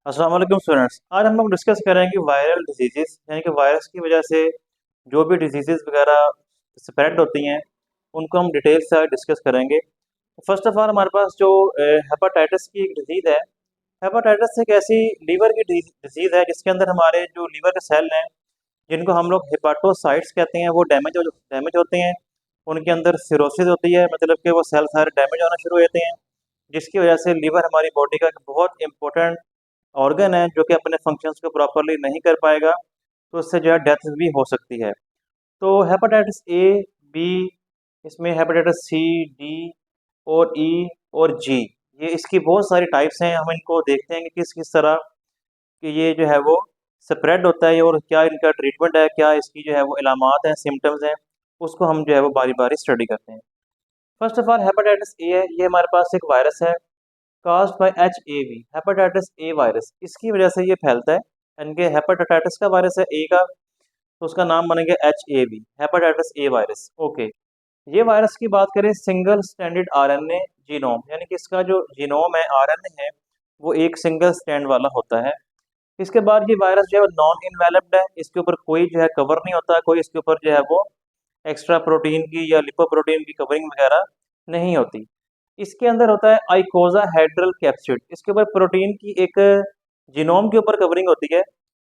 अस्सलाम वालेकुम स्टूडेंट्स। आज हम लोग डिस्कस करेंगे कि वायरल डिजीजेस यानी कि वायरस की वजह से जो भी डिजीजेस वगैरह स्प्रेड होती हैं उनको हम डिटेल से डिस्कस करेंगे। फर्स्ट ऑफ ऑल हमारे पास जो हेपाटाइटिस की एक डिजीज़ है। हेपाटाइटिस एक ऐसी लीवर की डिजीज़ है जिसके अंदर हमारे जो लीवर के सेल हैं जिनको हम लोग हेपाटोसाइट्स कहते हैं वो डैमेज होते हैं। उनके अंदर सिरोसिस होती है, मतलब कि वो सेल सारे डैमेज होना शुरू हो जाते हैं, जिसकी वजह से लीवर हमारी बॉडी का एक बहुत इंपॉर्टेंट ऑर्गन है जो कि अपने फंक्शंस को प्रॉपरली नहीं कर पाएगा, तो उससे जो है डेथ भी हो सकती है। तो हेपेटाइटिस ए, बी, इसमें हेपेटाइटिस सी, डी और ई और जी, ये इसकी बहुत सारी टाइप्स हैं। हम इनको देखते हैं कि किस किस तरह कि ये जो है वो स्प्रेड होता है और क्या इनका ट्रीटमेंट है, क्या इसकी जो है वो इलामात हैं, सिम्टम्स हैं, उसको हम जो है वो बारी बारी स्टडी करते हैं। First of all hepatitis A है, ये हमारे पास एक वायरस है caused bye HAV, hepatitis A virus. इसकी वजह से ये फैलता है, यानी कि हेपेटाइटिस का वायरस है ए का, तो उसका नाम बनेगा HAV, hepatitis A virus. Okay, ये वायरस की बात करें, सिंगल स्टैंडर्ड RNA जीनोम, यानी कि इसका जो जीनोम है, RNA है, वो एक सिंगल स्टैंड वाला होता है। इसके बाद ये वायरस जो है नॉन इन्वेलप्ड है, इसके ऊपर कोई जो है कवर नहीं होता, कोई इसके ऊपर जो है वो एक्स्ट्रा प्रोटीन की या लिपोप्रोटीन की कवरिंग वगैरह नहीं होती। इसके अंदर होता है आइकोजा हेड्रल कैप्सिड, इसके ऊपर प्रोटीन की एक जीनोम के ऊपर कवरिंग होती है,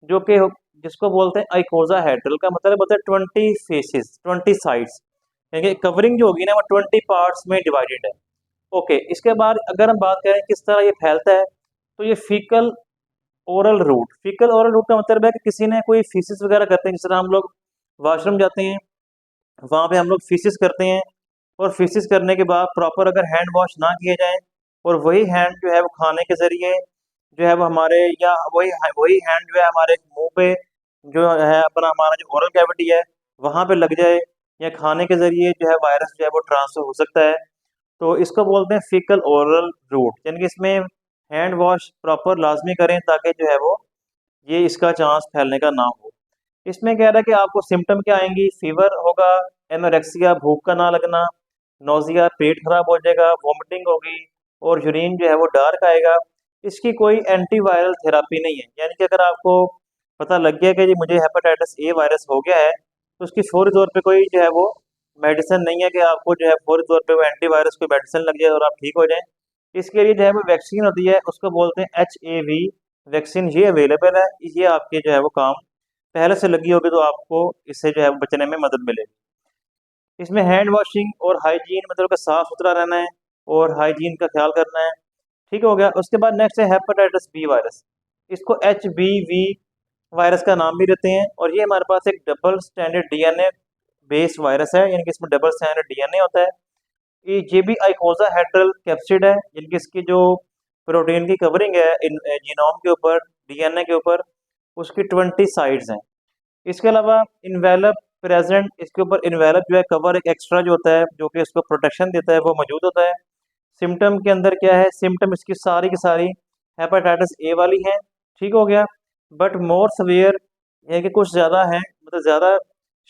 जो कि जिसको बोलते हैं आइकोजा हेड्रल, का मतलब होता है 20 फेसेस, 20 साइड्स, यानी कवरिंग जो होगी ना वो 20 पार्ट्स में डिवाइडेड है। ओके, इसके बाद अगर हम बात करें किस तरह ये फैलता है, तो ये फीकल ओरल रूट का मतलब है कि किसी ने कोई फीसिस वगैरह करते हैं, जिस तरह हम लोग वॉशरूम जाते हैं, वहाँ पे हम लोग फीसिस करते हैं, और फीसिस करने के बाद प्रॉपर अगर हैंड वॉश ना किए जाएं, और वही हैंड जो है वो खाने के ज़रिए जो है वो हमारे, या वही हैंड जो है हमारे मुंह पे जो है अपना हमारा जो ओरल कैविटी है वहाँ पे लग जाए, या खाने के ज़रिए जो है वायरस जो है वो ट्रांसफ़र हो सकता है, तो इसको बोलते हैं फीकल ओरल रूट। यानी कि इसमें हैंड वॉश प्रॉपर लाजमी करें ताकि जो है वो ये इसका चांस फैलने का ना हो। इसमें कह रहा है कि आपको सिम्टम क्या आएंगी, फीवर होगा, एनोरेक्सिया भूख का ना लगना, नोजिया पेट खराब हो जाएगा, वॉमिटिंग होगी, और यूरिन जो है वो डार्क आएगा। इसकी कोई एंटीवायरल थेरापी नहीं है, यानी कि अगर आपको पता लग गया कि जी मुझे हेपेटाइटिस ए वायरस हो गया है, तो उसकी फौरी तौर पे कोई जो है वो मेडिसिन नहीं है कि आपको जो है फौरी तौर पे वो एंटीवायरस कोई मेडिसिन लग जाए और आप ठीक हो जाएं। इसके लिए जो है वो वैक्सीन होती है, उसको बोलते हैं HAV वैक्सीन, ये अवेलेबल है। ये आपके जो है वो काम पहले से लगी होगी, तो आपको इससे जो है वो बचने में मदद मिलेगी। इसमें हैंड वॉशिंग और हाइजीन, मतलब कि साफ सुथरा रहना है और हाइजीन का ख्याल करना है। ठीक हो गया। उसके बाद नेक्स्ट है हेपेटाइटिस बी वायरस, इसको HBV वायरस का नाम भी देते हैं, और ये हमारे पास एक double standard DNA based virus है, यानी कि इसमें डबल स्टैंडर्ड डीएनए होता है। ये भी आइकोजा हेड्रल कैप्सिड है, यानी कि इसकी जो प्रोटीन की कवरिंग है इन जीनोम के ऊपर, डीएनए के ऊपर, उसकी 20 साइड्स हैं। इसके अलावा इन्वेलप प्रेजेंट, इसके ऊपर इन्वेलप जो है कवर एक एक्स्ट्रा जो होता है जो कि इसको प्रोटेक्शन देता है वो मौजूद होता है। सिम्टम के अंदर क्या है, सिम्टम इसकी सारी की सारी हेपेटाइटिस ए वाली हैं। ठीक हो गया। बट मोर सवेयर है कि कुछ ज़्यादा हैं, मतलब ज़्यादा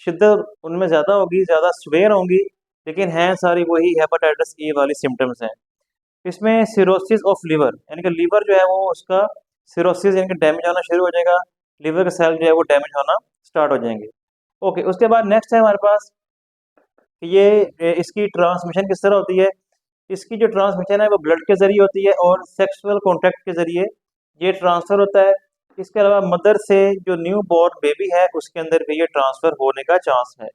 शिद्दत उनमें ज़्यादा होगी, ज़्यादा सवेयर होंगी, लेकिन हैं सारी वही हेपेटाइटिस ए वाली सिम्टम्स हैं। इसमें सिरोसिस ऑफ लिवर, यानी कि लीवर जो है वो उसका सिरोसिस यानी कि डैमेज होना शुरू हो जाएगा, लिवर के सेल जो है वो डैमेज होना स्टार्ट हो जाएंगे। ओके, उसके बाद नेक्स्ट है हमारे पास कि इसकी ट्रांसमिशन किस तरह होती है। इसकी जो ट्रांसमिशन है वो ब्लड के जरिए होती है और सेक्सुअल कॉन्टैक्ट के जरिए ये ट्रांसफ़र होता है। इसके अलावा मदर से जो न्यू बॉर्न बेबी है उसके अंदर भी ये ट्रांसफ़र होने का चांस है।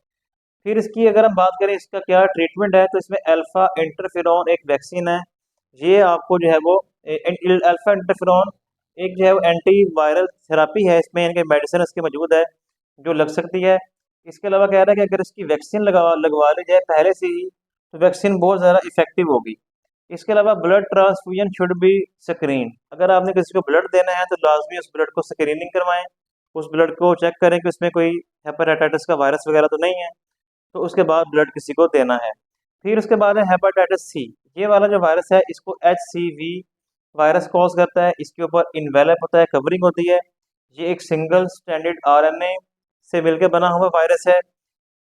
फिर इसकी अगर हम बात करें इसका क्या ट्रीटमेंट है, तो इसमें अल्फ़ा इंटरफेरॉन एक वैक्सीन है। ये आपको जो है वो अल्फ़ा इंटरफेरॉन एक जो है वो एंटी वायरल थेरापी है, इसमें इनके मेडिसिन इसके मौजूद है जो लग सकती है। इसके अलावा कह रहा है कि अगर इसकी वैक्सीन लगवा ली जाए पहले से ही, तो वैक्सीन बहुत ज़्यादा इफेक्टिव होगी। इसके अलावा blood transfusion should be screen, अगर आपने किसी को ब्लड देना है तो लाजमी उस ब्लड को स्क्रीनिंग करवाएं, उस ब्लड को चेक करें कि उसमें कोई हेपेटाइटिस का वायरस वगैरह तो नहीं है, तो उसके बाद ब्लड किसी को देना है। फिर उसके बाद है हेपेटाइटिस सी, ये वाला जो वायरस है इसको HCV वायरस कॉज करता है। इसके ऊपर इन्वेलप होता है, कवरिंग होती है। ये एक सिंगल स्टैंडर्ड RNA से मिलकर बना हुआ वायरस है।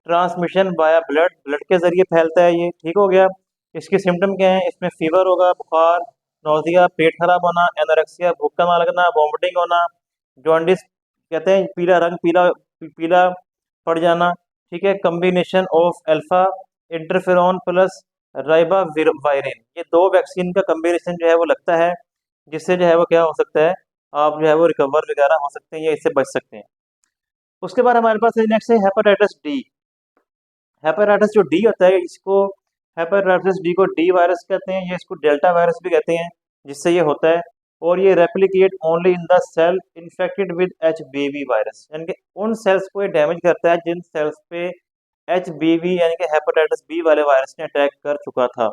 ट्रांसमिशन वाया ब्लड, ब्लड के जरिए फैलता है ये। ठीक हो गया। इसके सिम्टम क्या हैं, इसमें फीवर होगा, बुखार, नौजिया पेट खराब होना, एनोरेक्सिया भूख ना लगना, वॉमिटिंग होना, जॉन्डिस कहते हैं पीला रंग पीला पीला पड़ जाना। ठीक है, combination of alpha interferon plus ribavirin, ये दो वैक्सीन का कम्बिनेशन जो है वो लगता है, जिससे जो है वो क्या हो सकता है, आप जो है वो रिकवर वगैरह हो सकते हैं या इससे बच सकते हैं। उसके बाद हमारे पास नेक्स्ट है हेपेटाइटिस डी। हेपेटाइटिस जो डी होता है इसको, हेपेटाइटिस डी को डी वायरस कहते हैं, ये इसको डेल्टा वायरस भी कहते हैं, जिससे ये होता है। और ये replicate only in the cell infected with H B V virus, यानी कि उन सेल्स को ये डैमेज करता है जिन सेल्स पे एच बी वी यानी कि हेपेटाइटिस बी वाले वायरस ने अटैक कर चुका था।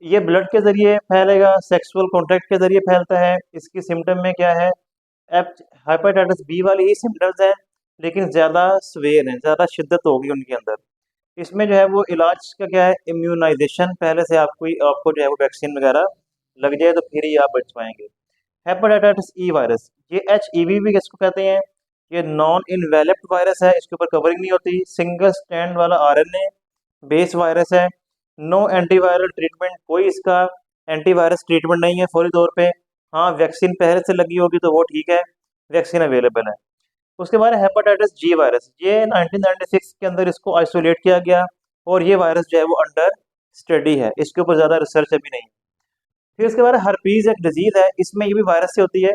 ये ब्लड के जरिए फैलेगा, सेक्सुअल कॉन्टैक्ट के जरिए फैलता है। इसकी सिम्टम में क्या है, हेपेटाइटिस बी वाली ही सिम्टम्स हैं, लेकिन ज़्यादा सवेर हैं, ज़्यादा शिद्दत होगी उनके अंदर। इसमें जो है वो इलाज का क्या है, इम्यूनाइजेशन, पहले से आपको जो है वो वैक्सीन वगैरह लग जाए तो फिर ही आप बच पाएंगे। हेपेटाइटिस ई वायरस, ये एच ई वी भी इसको कहते हैं, ये नॉन इनवेलेप्ट वायरस है, इसके ऊपर कवरिंग नहीं होती, सिंगल स्टैंड वाला आरएनए बेस वायरस है। नो एंटीवायरल ट्रीटमेंट, कोई इसका एंटीवायरस ट्रीटमेंट नहीं है फौरी तौर पे। हाँ, वैक्सीन पहले से लगी होगी तो वो ठीक है, वैक्सीन अवेलेबल है। उसके बाद हेपेटाइटिस जी वायरस, ये 1996 के अंदर इसको आइसोलेट किया गया, और ये वायरस जो है वो अंडर स्टडी है, इसके ऊपर ज़्यादा रिसर्च अभी नहीं। फिर उसके बाद हर्पीज एक डिजीज है, इसमें ये भी वायरस से होती है।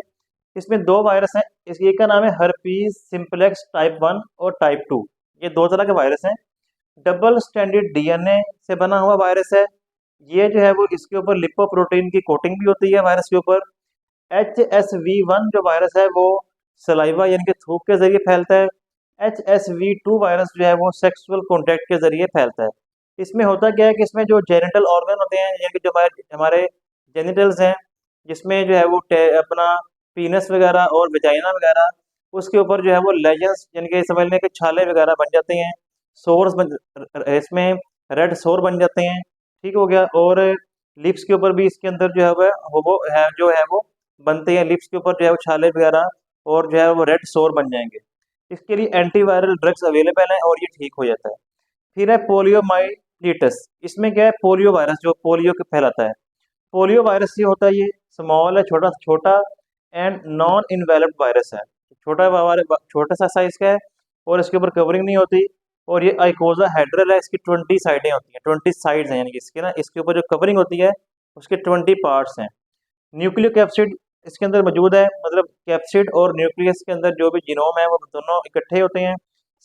इसमें दो वायरस हैं, इस एक का नाम है हर्पीज सिंप्लेक्स टाइप 1 और टाइप 2, ये दो तरह के वायरस हैं। डबल स्टैंडर्ड डीएनए से बना हुआ वायरस है। ये जो है वो इसके ऊपर लिपोप्रोटीन की कोटिंग भी होती है वायरस के ऊपर। HSV1 जो वायरस है वो सलाइवा यानी कि थूक के जरिए फैलता है। HSV2 वायरस जो है वो सेक्सुअल कॉन्टैक्ट के जरिए फैलता है। इसमें होता क्या है कि इसमें जो जेनिटल ऑर्गन होते हैं, यानी कि जो हमारे हमारे जेनिटल्स हैं, जिसमें जो है वो अपना पीनस वगैरह और वजाइना वगैरह, उसके ऊपर जो है वो लेजेंस यानी कि समझ लें कि छाले वगैरह बन जाते हैं, सोर्स बन, इसमें रेड सोर बन जाते हैं। ठीक हो गया। और लिप्स के ऊपर भी इसके अंदर जो है वो बनते हैं, लिप्स के ऊपर जो है वो छाले वगैरह, और जो है वो रेड सोर बन जाएंगे। इसके लिए एंटीवायरल ड्रग्स अवेलेबल हैं और ये ठीक हो जाता है। फिर है पोलियोमाइलिटिस, इसमें क्या है, पोलियो वायरस जो पोलियो के फैलाता है। पोलियो वायरस ये होता है, ये स्मॉल है, छोटा छोटा एंड नॉन इन्वेलप्ड वायरस है, छोटा सा साइज का है, और इसके ऊपर कवरिंग नहीं होती। और ये आइकोजा हेड्रल है, इसकी 20 साइडें होती हैं, 20 साइड्स हैं, यानी कि इसके ना इसके ऊपर जो कवरिंग होती है उसके 20 पार्ट्स हैं। न्यूक्लियो कैप्सिड इसके अंदर मौजूद है, मतलब कैप्सिड और न्यूक्लियस के अंदर जो भी जीनोम है वो दोनों इकट्ठे होते हैं।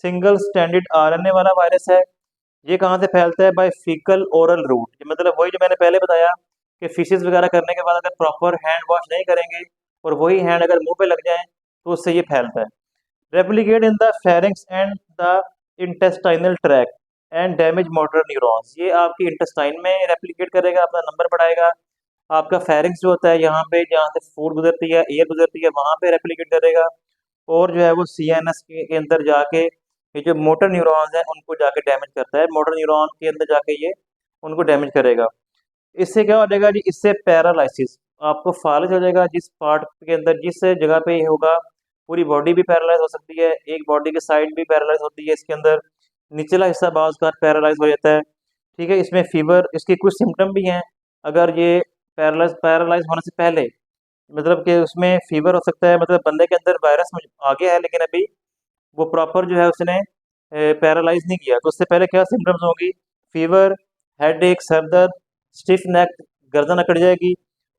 सिंगल स्टैंडर्ड आरएनए वाला वायरस है। ये कहाँ से फैलता है, बाय फीकल ओरल रूट, मतलब वही जो मैंने पहले बताया कि फिशेस वगैरह करने के बाद अगर प्रॉपर हैंड वॉश नहीं करेंगे और वही हैंड अगर मुंह पे लग जाए तो उससे ये फैलता है। Replicate in the pharynx and the intestinal tract and damage motor neurons, ये आपकी इंटेस्टाइन में रेप्लिकेट करेगा, अपना नंबर बढ़ाएगा। आपका फेरिंग्स जो होता है, यहाँ पे जहाँ से फूड गुजरती है, एयर गुजरती है, वहाँ पे रेप्लिकेट करेगा। और जो है वो सीएनएस के अंदर जाके ये जो मोटर न्यूरॉन्स हैं उनको जाके डैमेज करता है, मोटर न्यूरॉन के अंदर जाके ये उनको डैमेज करेगा। इससे क्या हो जाएगा जी, इससे पैरालिसिस, आपको फालिज हो जाएगा जिस पार्ट के अंदर, जिस जगह पे ये होगा, पूरी बॉडी भी पैरालाइज हो सकती है, एक बॉडी की साइड भी पैरालाइज होती है इसके अंदर, निचला हिस्सा बाज़ का पैरालाइज हो जाता है। ठीक है, इसमें फीवर, इसके कुछ सिम्टम भी हैं। अगर ये पैरालाइज पैरालाइज होने से पहले, मतलब कि उसमें फीवर हो सकता है, मतलब बंदे के अंदर वायरस आ गया है लेकिन अभी वो प्रॉपर जो है उसने पैरालाइज नहीं किया, तो उससे पहले क्या सिम्टम्स होंगी, फीवर, हेड एक, सर दर्द, स्टिफ नेक, गर्दन अकड़ जाएगी।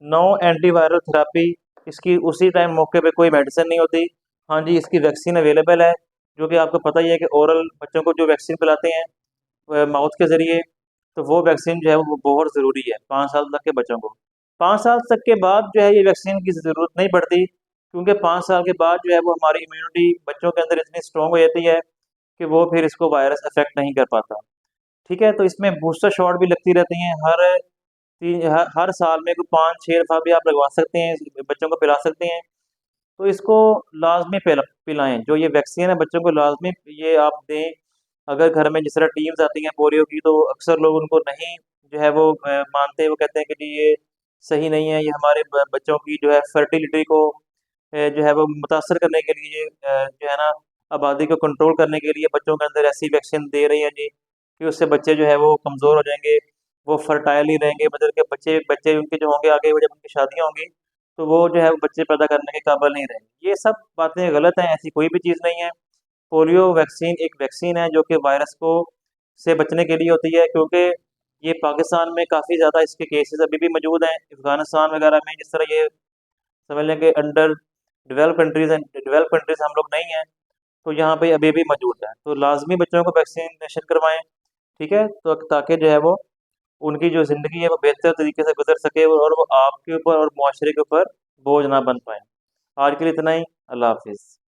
नो एंटीवायरल थेरापी, इसकी उसी टाइम मौके पे कोई मेडिसिन नहीं होती। हाँ जी, इसकी वैक्सीन अवेलेबल है, जो कि आपको पता ही है कि ओरल बच्चों को जो वैक्सीन पिलाते हैं माउथ के ज़रिए, तो वो वैक्सीन जो है वो बहुत ज़रूरी है 5 साल तक के बच्चों को। 5 साल तक के बाद जो है ये वैक्सीन की ज़रूरत नहीं पड़ती, क्योंकि 5 साल के बाद जो है वो हमारी इम्यूनिटी बच्चों के अंदर इतनी स्ट्रॉन्ग हो जाती है कि वो फिर इसको वायरस अफेक्ट नहीं कर पाता। ठीक है, तो इसमें बूस्टर शॉट भी लगती रहती हैं, हर साल में कोई 5-6 दफ़ा भी आप लगवा सकते हैं, बच्चों को पिला सकते हैं। तो इसको लाजमी पिलाएं, जो ये वैक्सीन है बच्चों को लाजमी ये आप दें। अगर घर में जिस तरह टीम्स आती हैं पोलियो की, तो अक्सर लोग उनको नहीं जो है वो मानते, वो कहते हैं कि जी ये सही नहीं है, ये हमारे बच्चों की जो है फर्टिलिटी को जो है वो मुतासर करने के लिए जो है ना, आबादी को कंट्रोल करने के लिए बच्चों के अंदर ऐसी वैक्सीन दे रही है जी कि उससे बच्चे जो है वो कमज़ोर हो जाएंगे, वो फर्टाइल ही रहेंगे, मतलब के बच्चे बच्चे उनके जो होंगे आगे, वो जब उनकी शादियाँ होंगी तो वो जो है वो बच्चे पैदा करने के काबिल नहीं रहेंगे। ये सब बातें गलत हैं, ऐसी कोई भी चीज़ नहीं है। पोलियो वैक्सीन एक वैक्सीन है जो कि वायरस को से बचने के लिए होती है, क्योंकि ये पाकिस्तान में काफ़ी ज़्यादा इसके केसेस अभी भी मौजूद हैं। अफगानिस्तान वगैरह में जिस तरह ये समझ लें कि अंडर डेवलप कंट्रीज़ हैं, डेवलप कंट्रीज़ हम लोग नहीं हैं, तो यहाँ पे अभी भी मौजूद है। तो लाजमी बच्चों को वैक्सीनेशन करवाएं, ठीक है, तो ताकि जो है वो उनकी जो ज़िंदगी है वो बेहतर तरीके से गुजर सके, और वो आपके ऊपर और मुआशरे के ऊपर बोझ ना बन पाए। आज के लिए इतना ही। अल्लाह हाफिज़।